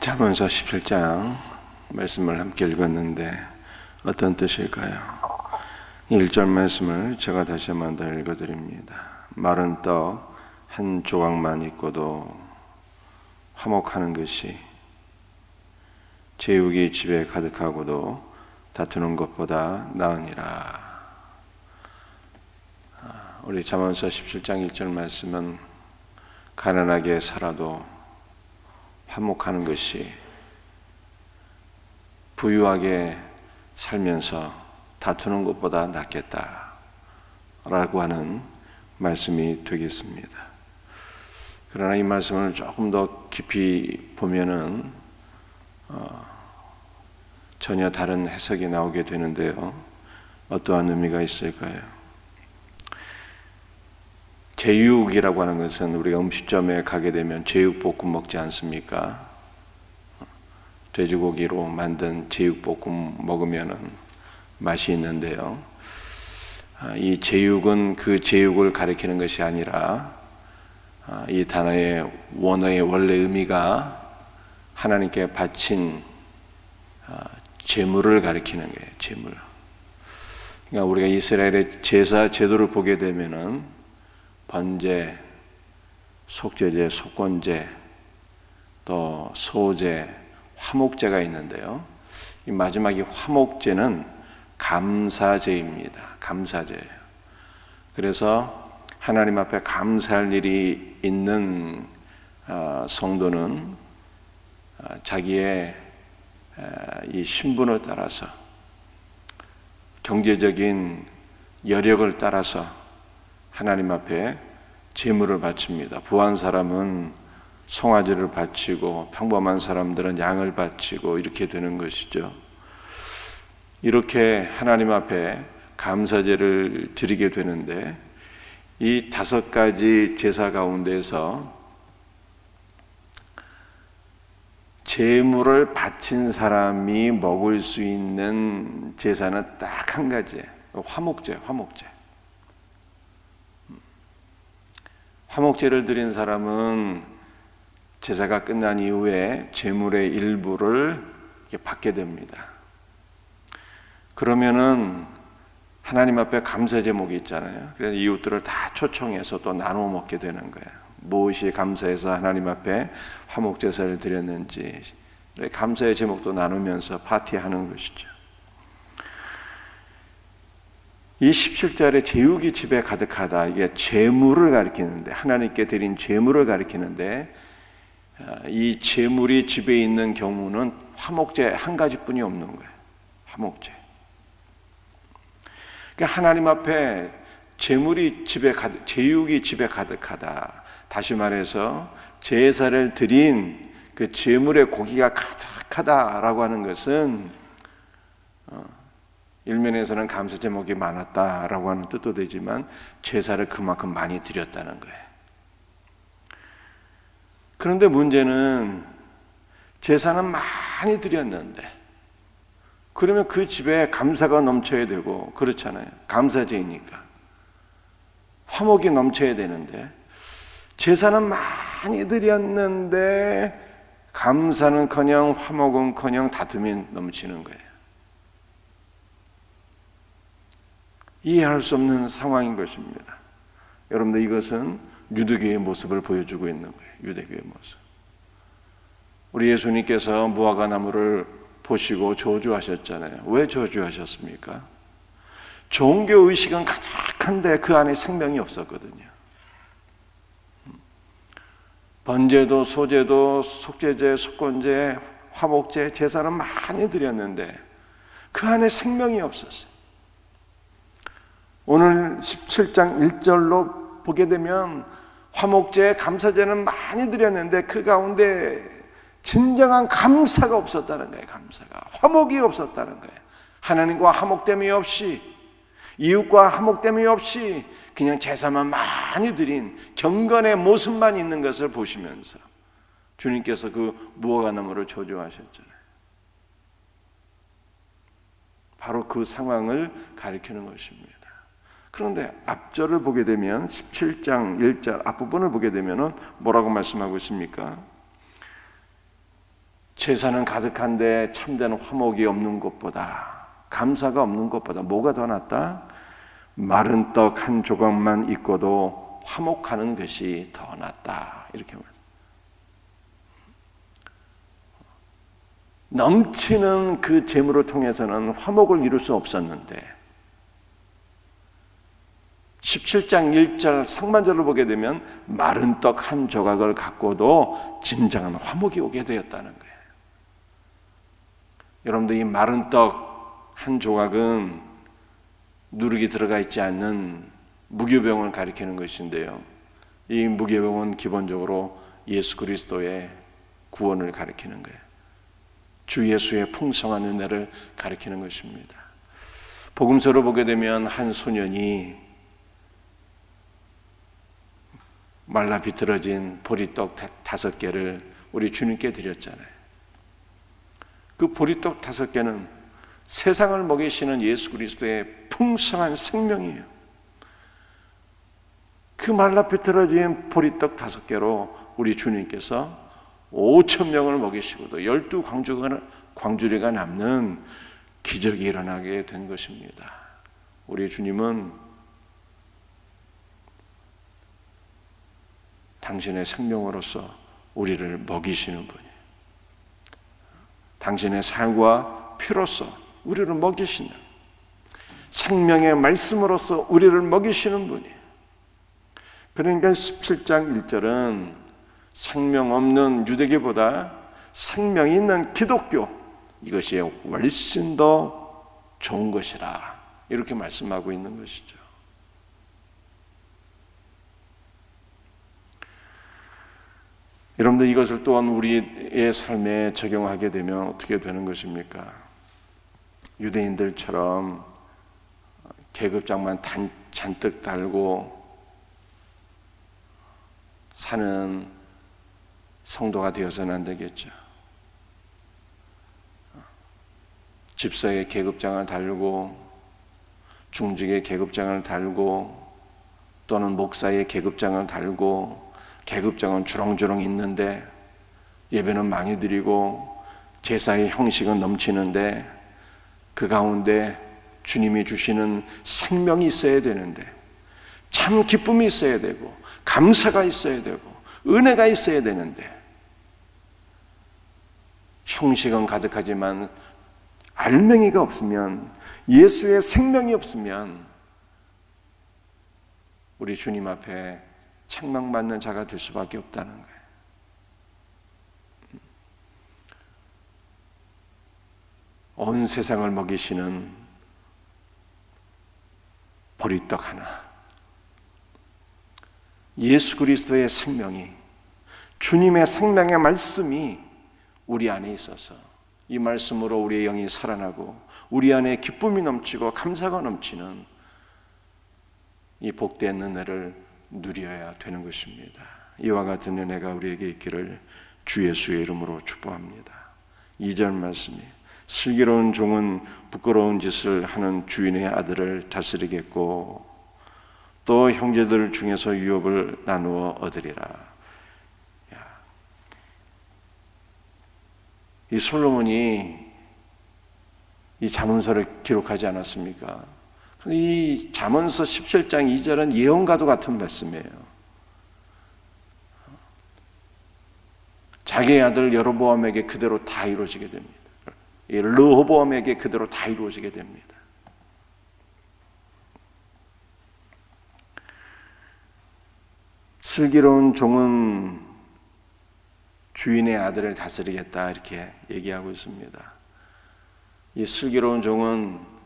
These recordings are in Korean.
잠언서 17장 말씀을 함께 읽었는데 어떤 뜻일까요? 1절 말씀을 제가 다시 한번 더 읽어드립니다. 마른 떡 한 조각만 있고도 화목하는 것이 제육이 집에 가득하고도 다투는 것보다 나으니라. 우리 잠언서 17장 1절 말씀은 가난하게 살아도 화목하는 것이 부유하게 살면서 다투는 것보다 낫겠다라고 하는 말씀이 되겠습니다. 그러나 이 말씀을 조금 더 깊이 보면은 전혀 다른 해석이 나오게 되는데요. 어떠한 의미가 있을까요? 제육이라고 하는 것은 우리가 음식점에 가게 되면 제육볶음 먹지 않습니까? 돼지고기로 만든 제육볶음 먹으면 맛이 있는데요. 이 제육은 그 제육을 가리키는 것이 아니라 이 단어의 원어의 원래 의미가 하나님께 바친 제물을 가리키는 거예요. 제물. 그러니까 우리가 이스라엘의 제사 제도를 보게 되면은 번제, 속죄제, 속건제, 또 소제, 화목제가 있는데요. 이 마지막이 화목제는 감사제입니다. 감사제예요. 그래서 하나님 앞에 감사할 일이 있는 성도는 자기의 이 신분을 따라서 경제적인 여력을 따라서 하나님 앞에 제물을 바칩니다. 부한 사람은 송아지를 바치고 평범한 사람들은 양을 바치고 이렇게 되는 것이죠. 이렇게 하나님 앞에 감사제를 드리게 되는데 이 5가지 제사 가운데서 제물을 바친 사람이 먹을 수 있는 제사는 딱 한 가지예요. 화목제. 화목제를 드린 사람은 제사가 끝난 이후에 제물의 일부를 받게 됩니다. 그러면은 하나님 앞에 감사 제목이 있잖아요. 그래서 이웃들을 다 초청해서 또 나누어 먹게 되는 거예요. 무엇이 감사해서 하나님 앞에 화목제사를 드렸는지 감사의 제목도 나누면서 파티하는 것이죠. 이 17절에 제육이 집에 가득하다, 이게 제물을 가리키는데, 하나님께 드린 제물을 가리키는데, 이 제물이 집에 있는 경우는 화목제 한 가지뿐이 없는 거예요. 화목제. 그러니까 하나님 앞에 제물이 집에 가득, 제육이 집에 가득하다. 다시 말해서 제사를 드린 그 제물의 고기가 가득하다라고 하는 것은 일면에서는 감사 제목이 많았다라고 하는 뜻도 되지만 제사를 그만큼 많이 드렸다는 거예요. 그런데 문제는 제사는 많이 드렸는데 그러면 그 집에 감사가 넘쳐야 되고 그렇잖아요. 감사제이니까 화목이 넘쳐야 되는데 제사는 많이 드렸는데 감사는커녕 화목은커녕 다툼이 넘치는 거예요. 이해할 수 없는 상황인 것입니다. 여러분들 이것은 유대교의 모습을 보여주고 있는 거예요. 유대교의 모습. 우리 예수님께서 무화과 나무를 보시고 저주하셨잖아요. 왜 저주하셨습니까? 종교의식은 가득한데 그 안에 생명이 없었거든요. 번제도, 소제도, 속죄제, 속건제, 화목제, 제사는 많이 드렸는데 그 안에 생명이 없었어요. 오늘 17장 1절로 보게 되면 화목제, 감사제는 많이 드렸는데 그 가운데 진정한 감사가 없었다는 거예요. 감사가. 화목이 없었다는 거예요. 하나님과 화목됨이 없이, 이웃과 화목됨이 없이 그냥 제사만 많이 드린 경건의 모습만 있는 것을 보시면서 주님께서 그 무화과 나무를 저주하셨잖아요. 바로 그 상황을 가리키는 것입니다. 그런데 앞절을 보게 되면 17장 1절 앞부분을 보게 되면 뭐라고 말씀하고 있습니까? 제사는 가득한데 참된 화목이 없는 것보다, 감사가 없는 것보다 뭐가 더 낫다? 마른 떡 한 조각만 있고도 화목하는 것이 더 낫다. 이렇게 말합니다. 넘치는 그 제물을 통해서는 화목을 이룰 수 없었는데 17장 1절 상반절을 보게 되면 마른 떡 한 조각을 갖고도 진정한 화목이 오게 되었다는 거예요. 여러분들, 이 마른 떡 한 조각은 누룩이 들어가 있지 않는 무교병을 가리키는 것인데요, 이 무교병은 기본적으로 예수 그리스도의 구원을 가리키는 거예요. 주 예수의 풍성한 은혜를 가리키는 것입니다. 복음서를 보게 되면 한 소년이 말라 비틀어진 보리떡 5개를 우리 주님께 드렸잖아요. 그 보리떡 5개는 세상을 먹이시는 예수 그리스도의 풍성한 생명이에요. 그 말라 비틀어진 보리떡 5개로 우리 주님께서 5,000명을 먹이시고도 12광주리가 남는 기적이 일어나게 된 것입니다. 우리 주님은 당신의 생명으로서 우리를 먹이시는 분이에요. 당신의 살과 피로서 우리를 먹이시는, 생명의 말씀으로서 우리를 먹이시는 분이에요. 그러니까 17장 1절은 생명 없는 유대교보다 생명 있는 기독교, 이것이 훨씬 더 좋은 것이라 이렇게 말씀하고 있는 것이죠. 여러분들, 이것을 또한 우리의 삶에 적용하게 되면 어떻게 되는 것입니까? 유대인들처럼 계급장만 잔뜩 달고 사는 성도가 되어서는 안 되겠죠. 집사의 계급장을 달고, 중직의 계급장을 달고, 또는 목사의 계급장을 달고, 계급장은 주렁주렁 있는데 예배는 많이 드리고 제사의 형식은 넘치는데 그 가운데 주님이 주시는 생명이 있어야 되는데, 참 기쁨이 있어야 되고, 감사가 있어야 되고, 은혜가 있어야 되는데, 형식은 가득하지만 알맹이가 없으면, 예수의 생명이 없으면 우리 주님 앞에 책망받는 자가 될 수밖에 없다는 거예요. 온 세상을 먹이시는 보리떡 하나, 예수 그리스도의 생명이, 주님의 생명의 말씀이 우리 안에 있어서 이 말씀으로 우리의 영이 살아나고 우리 안에 기쁨이 넘치고 감사가 넘치는 이 복된 은혜를 누려야 되는 것입니다. 이와 같은 은혜가 우리에게 있기를 주 예수의 이름으로 축복합니다. 2절 말씀이, 슬기로운 종은 부끄러운 짓을 하는 주인의 아들을 다스리겠고 또 형제들 중에서 유업을 나누어 얻으리라. 이 솔로몬이 이 잠언서를 기록하지 않았습니까? 이 잠언서 17장 2절은 예언과도 같은 말씀이에요. 자기의 아들 여로보암에게 그대로 다 이루어지게 됩니다. 르호보암에게 그대로 다 이루어지게 됩니다. 슬기로운 종은 주인의 아들을 다스리겠다, 이렇게 얘기하고 있습니다. 이 슬기로운 종은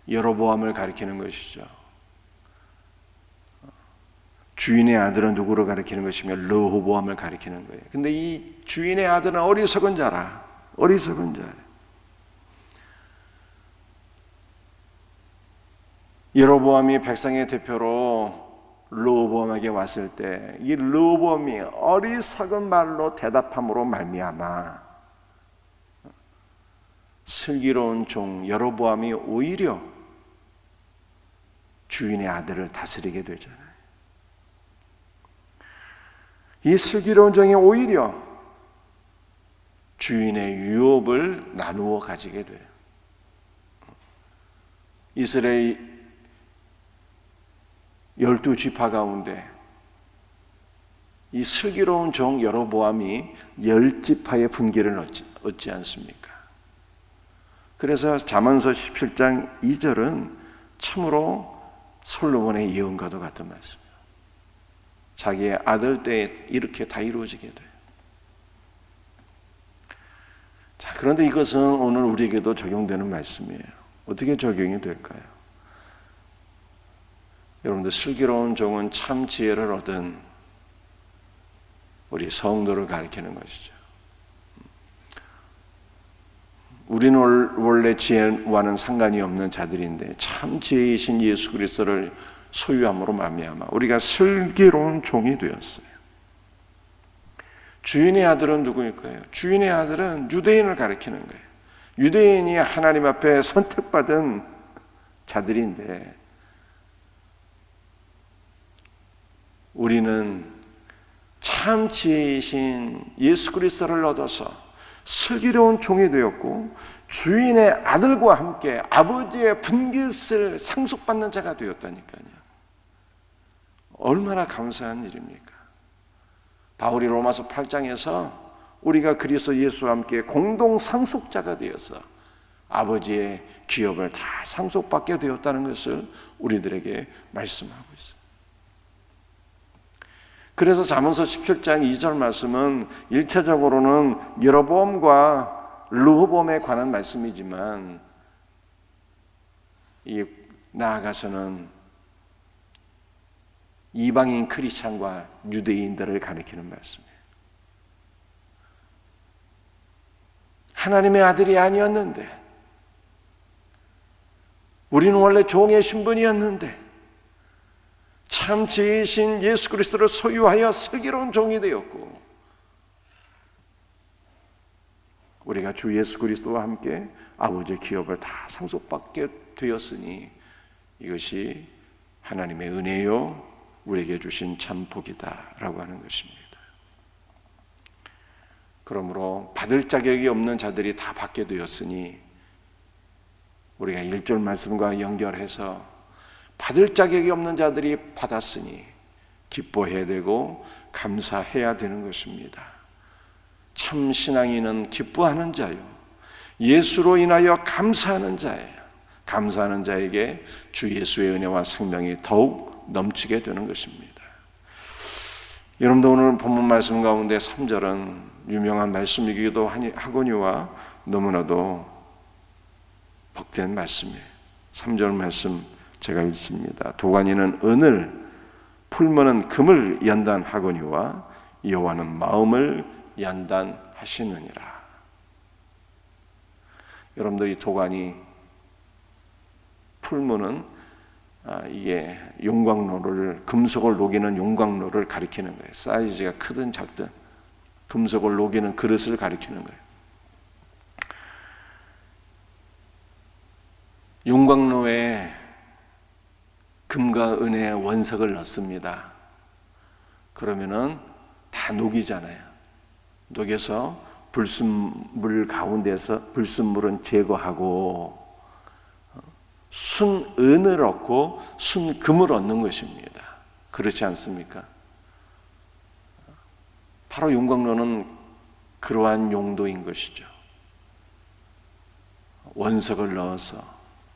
여로보암을 가리키는 것이죠. 주인의 아들은 누구를 가리키는 것이며 르호보암을 가리키는 거예요. 근데 이 주인의 아들은 어리석은 자라. 어리석은 자. 여로보암이 백성의 대표로 르호보암에게 왔을 때 이 르호보암이 어리석은 말로 대답함으로 말미암아 슬기로운 종 여로보암이 오히려 주인의 아들을 다스리게 되잖아요. 이 슬기로운 종이 오히려 주인의 유업을 나누어 가지게 돼요. 이스라엘 12지파 가운데 이 슬기로운 종 여로보암이 10지파의 분기를 얻지 않습니까? 그래서 잠언서 17장 2절은 참으로 솔로몬의 예언과도 같은 말씀이에요. 자기의 아들 때에 이렇게 다 이루어지게 돼요. 자, 그런데 이것은 오늘 우리에게도 적용되는 말씀이에요. 어떻게 적용이 될까요? 여러분들, 슬기로운 종은 참 지혜를 얻은 우리 성도를 가리키는 것이죠. 우리는 원래 지혜와는 상관이 없는 자들인데 참 지혜이신 예수 그리스도를 소유함으로 말미암아 우리가 슬기로운 종이 되었어요. 주인의 아들은 누구일까요? 주인의 아들은 유대인을 가리키는 거예요. 유대인이 하나님 앞에 선택받은 자들인데 우리는 참 지혜이신 예수 그리스도를 얻어서 슬기로운 종이 되었고 주인의 아들과 함께 아버지의 분깃을 상속받는 자가 되었다니까요. 얼마나 감사한 일입니까? 바울이 로마서 8장에서 우리가 그리스도 예수와 함께 공동 상속자가 되어서 아버지의 기업을 다 상속받게 되었다는 것을 우리들에게 말씀하고 있어요. 그래서 잠언서 17장 2절 말씀은 일차적으로는 여로보암과 르호보암에 관한 말씀이지만 나아가서는 이방인 크리스찬과 유대인들을 가리키는 말씀이에요. 하나님의 아들이 아니었는데, 우리는 원래 종의 신분이었는데 참 지혜이신 예수 그리스도를 소유하여 슬기로운 종이 되었고, 우리가 주 예수 그리스도와 함께 아버지의 기업을 다 상속받게 되었으니 이것이 하나님의 은혜요 우리에게 주신 참 복이다라고 하는 것입니다. 그러므로 받을 자격이 없는 자들이 다 받게 되었으니 우리가 1절 말씀과 연결해서 받을 자격이 없는 자들이 받았으니 기뻐해야 되고 감사해야 되는 것입니다. 참 신앙인은 기뻐하는 자요, 예수로 인하여 감사하는 자예요. 감사하는 자에게 주 예수의 은혜와 생명이 더욱 넘치게 되는 것입니다. 여러분도 오늘 본문 말씀 가운데 3절은 유명한 말씀이기도 하거니와 너무나도 복된 말씀이에요. 3절 말씀 제가 읽습니다. 도가니는 은을, 풀무는 금을 연단하거니와 여호와는 마음을 연단하시느니라. 여러분들이 도가니, 풀무는 이게 용광로를, 금속을 녹이는 용광로를 가리키는 거예요. 사이즈가 크든 작든 금속을 녹이는 그릇을 가리키는 거예요. 용광로에 금과 은의 원석을 넣습니다. 그러면은 다 녹이잖아요. 녹여서 불순물 가운데서 불순물은 제거하고 순은을 얻고 순금을 얻는 것입니다. 그렇지 않습니까? 바로 용광로는 그러한 용도인 것이죠. 원석을 넣어서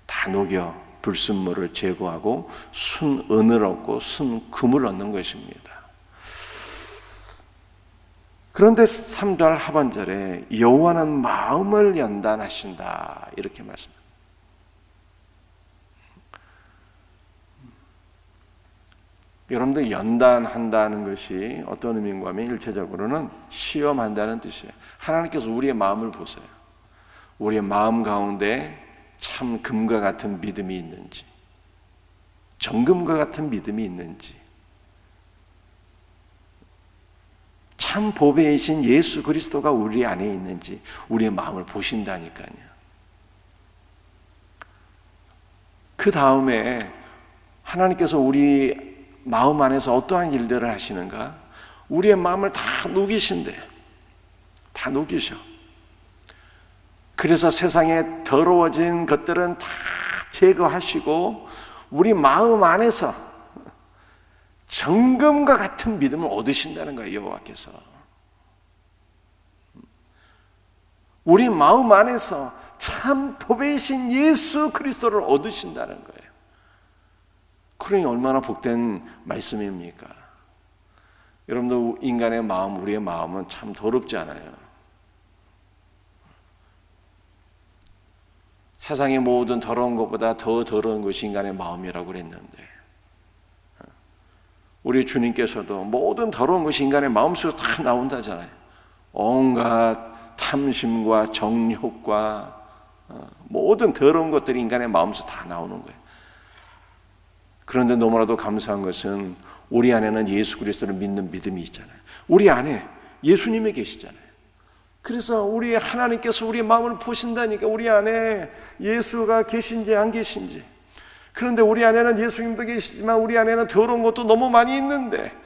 다 녹여 불순물을 제거하고 순은을 얻고 순금을 얻는 것입니다. 그런데 3절 하반절에 여호와는 마음을 연단하신다 이렇게 말씀합니다. 여러분들, 연단한다는 것이 어떤 의미인가 하면 일체적으로는 시험한다는 뜻이에요. 하나님께서 우리의 마음을 보세요. 우리의 마음 가운데 참 금과 같은 믿음이 있는지, 정금과 같은 믿음이 있는지, 참 보배이신 예수 그리스도가 우리 안에 있는지 우리의 마음을 보신다니까요. 그 다음에 하나님께서 우리 마음 안에서 어떠한 일들을 하시는가? 우리의 마음을 다 녹이신대. 다 녹이셔. 그래서 세상에 더러워진 것들은 다 제거하시고 우리 마음 안에서 정금과 같은 믿음을 얻으신다는 거예요. 여호와께서 우리 마음 안에서 참 보배이신 예수 그리스도를 얻으신다는 거예요. 그러니 얼마나 복된 말씀입니까? 여러분들, 인간의 마음, 우리의 마음은 참 더럽지 않아요. 세상의 모든 더러운 것보다 더 더러운 것이 인간의 마음이라고 그랬는데, 우리 주님께서도 모든 더러운 것이 인간의 마음속에 다 나온다잖아요. 온갖 탐심과 정욕과 모든 더러운 것들이 인간의 마음속에 다 나오는 거예요. 그런데 너무나도 감사한 것은 우리 안에는 예수 그리스도를 믿는 믿음이 있잖아요. 우리 안에 예수님이 계시잖아요. 그래서 우리 하나님께서 우리 마음을 보신다니까, 우리 안에 예수가 계신지 안 계신지. 그런데 우리 안에는 예수님도 계시지만 우리 안에는 더러운 것도 너무 많이 있는데,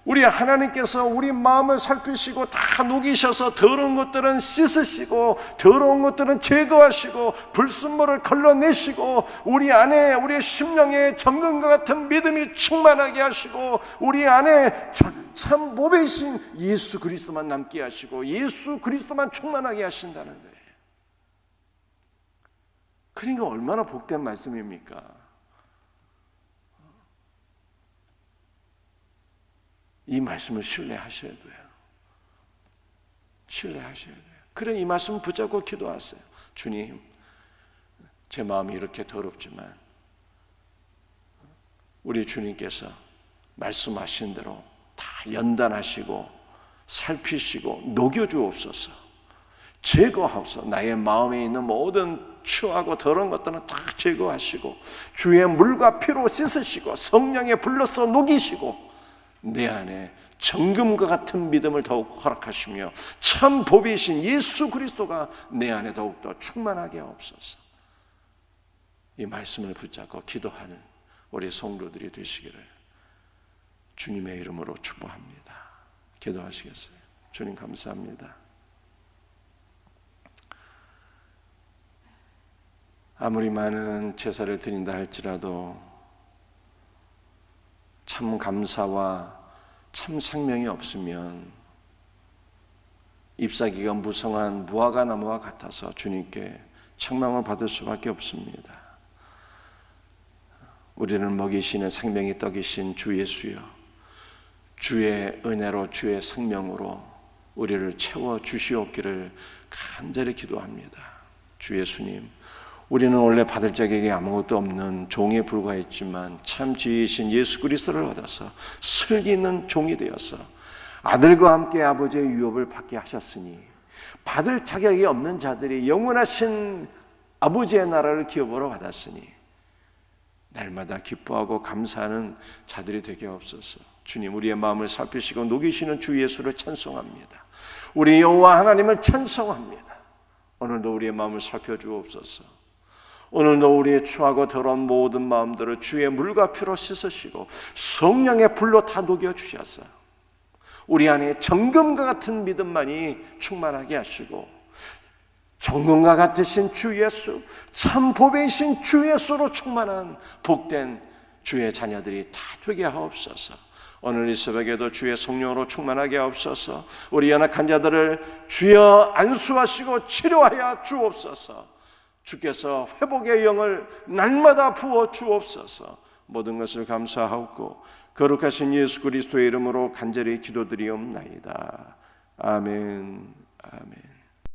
우리 하나님께서 우리 마음을 살피시고 다 녹이셔서 더러운 것들은 씻으시고 더러운 것들은 제거하시고 불순물을 걸러내시고 우리 안에 우리의 심령에 정금과 같은 믿음이 충만하게 하시고 우리 안에 참 보배이신 예수 그리스도만 남게 하시고 예수 그리스도만 충만하게 하신다는 거예요. 그러니까 얼마나 복된 말씀입니까? 이 말씀을 신뢰하셔야 돼요. 신뢰하셔야 돼요. 그래, 이 말씀을 붙잡고 기도하세요. 주님, 제 마음이 이렇게 더럽지만 우리 주님께서 말씀하신 대로 다 연단하시고 살피시고 녹여주옵소서. 제거하옵소서. 나의 마음에 있는 모든 추하고 더러운 것들은 다 제거하시고 주의 물과 피로 씻으시고 성령의 불로써 녹이시고 내 안에 정금과 같은 믿음을 더욱 허락하시며 참 보배이신 예수 그리스도가 내 안에 더욱더 충만하게 하옵소서. 이 말씀을 붙잡고 기도하는 우리 성도들이 되시기를 주님의 이름으로 축복합니다. 기도하시겠어요? 주님 감사합니다. 아무리 많은 제사를 드린다 할지라도 참 감사와 참 생명이 없으면 잎사귀가 무성한 무화과 나무와 같아서 주님께 책망을 받을 수밖에 없습니다. 우리를 먹이시는 생명의 떡이신 주 예수여, 주의 은혜로 주의 생명으로 우리를 채워 주시옵기를 간절히 기도합니다. 주 예수님, 우리는 원래 받을 자격이 아무것도 없는 종에 불과했지만 참 지혜이신 예수 그리스도를 받아서 슬기 있는 종이 되어서 아들과 함께 아버지의 유업을 받게 하셨으니 받을 자격이 없는 자들이 영원하신 아버지의 나라를 기업으로 받았으니 날마다 기뻐하고 감사하는 자들이 되게 없어서 주님, 우리의 마음을 살피시고 녹이시는 주 예수를 찬송합니다. 우리 여호와 하나님을 찬송합니다. 오늘도 우리의 마음을 살펴주옵소서. 오늘도 우리의 추하고 더러운 모든 마음들을 주의 물과 피로 씻으시고 성령의 불로 다 녹여주셔서 우리 안에 정금과 같은 믿음만이 충만하게 하시고 정금과 같으신 주 예수, 참 보배이신 주 예수로 충만한 복된 주의 자녀들이 다 되게 하옵소서. 오늘 이 새벽에도 주의 성령으로 충만하게 하옵소서. 우리 연약한 자들을 주여 안수하시고 치료하여 주옵소서. 주께서 회복의 영을 날마다 부어 주옵소서. 모든 것을 감사하옵고 거룩하신 예수 그리스도의 이름으로 간절히 기도드리옵나이다. 아멘. 아멘.